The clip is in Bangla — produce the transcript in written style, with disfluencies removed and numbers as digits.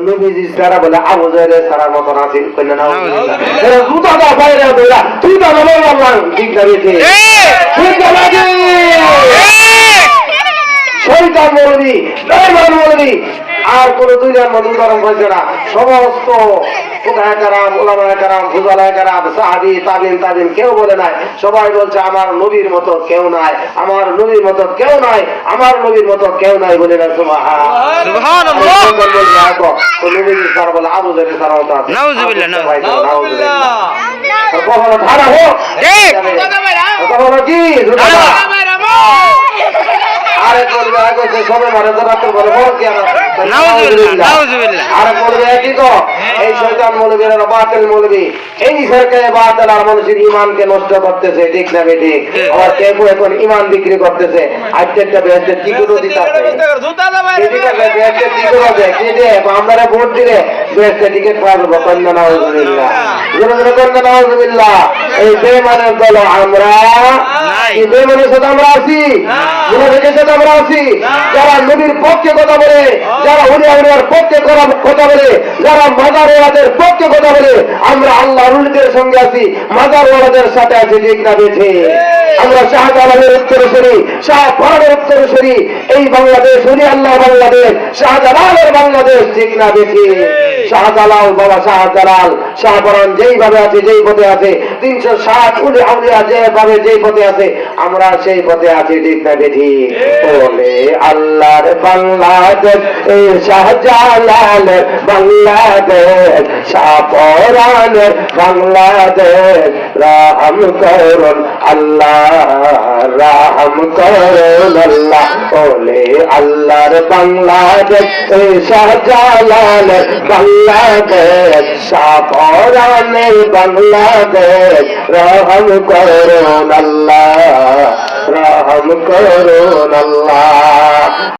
নবীজি সারা বলে আবু জাহেলের সারার মতন আছেন কইনা না এরা জুতা দা বাইরে দইরা তুই তো নবী আল্লাহ ঠিক করেছে ঠিক আছে শয়তান বলবি বেঈমান বলবি আর কোন দুনিয়ার মধ্যে উদাহরণ পাইছে না সমস্ত ফুকাহা কেরাম উলামা কেরাম ফুজালা কেরাম সাহাবী তাবিন কেউ বলে নাই সবাই বলছে আমার নবীর মতো কেউ নাই আমার নবীর মতো কেউ নাই আমার নবীর মতো কেউ নাই বলে না সুবহানাল্লাহ নবীজি স্যার বলে আবু জাহেল স্যার মতো আছে নাউজুবিল্লাহ নাউজুবিল্লাহ কখনো ধারা হোক ঠিক কখনো কি আরে বলবে আগে সবে মারে তো রাতের বলে বল কি নাউজুবিল্লাহ আরে বলবে কি তো এই শয়তান মৌলবীরা বাতিল মৌলবী এই সরকারে বাতিল আর মানুষের ঈমানকে নষ্ট করতেছে ঠিক না বেটি আর কেউ এখন ঈমান বিক্রি করতেছে আজকে একটা বেহেশতে টিকিটও দিতাছে জুতা দাও ঠিক আছে বেহেশতে টিকিটও দেয় কি দে আমরা ভোট দিলে বেহেশতে টিকিট পাবো কন্যা নাউজুবিল্লাহ জোরে কন্যা নাউজুবিল্লাহ এই বেঈমানের দল আমরা এই বেঈমানের সাথে আমরা আছি মুনাফিকের সাথে আমরা আছি যারা নবীর পক্ষে কথা বলে যারা উলিয়ার পক্ষে কথা বলে যারা মাজারওয়ালাদের পক্ষে কথা বলে আমরা আল্লাহর ওলিদের সঙ্গে আছি মাজারওয়ালাদের সাথে আছি ঠিক না বেঠে আমরা শাহজালালের উত্তরসূরি শাহফরানের উত্তরসূরি এই বাংলাদেশ উনি আল্লাহ বাংলাদেশ শাহজালালের বাংলাদেশ ঠিক না বেঠে শাহজালাল বাবা শাহজালাল শাহফরান যেইভাবে আছে যেই পথে আছে 360 উলি আউলিয়া যেভাবে যেই পথে আছে আমরা সেই পথে আছি ঠিক না বেঠে বলে আল্লাহর বাংলাদেশ এই শাহজালালের বাংলাদেশ শাহফরানের বাংলাদেশ রহম করুন আল্লাহ রহম করুন আল্লাহ বলে আল্লাহর বাংলাদেশ এই শাহজালালের বাংলাদেশ শাহফরানের বাংলাদেশ রহম করুন আল্লাহ রহম করুন আল্লাহ।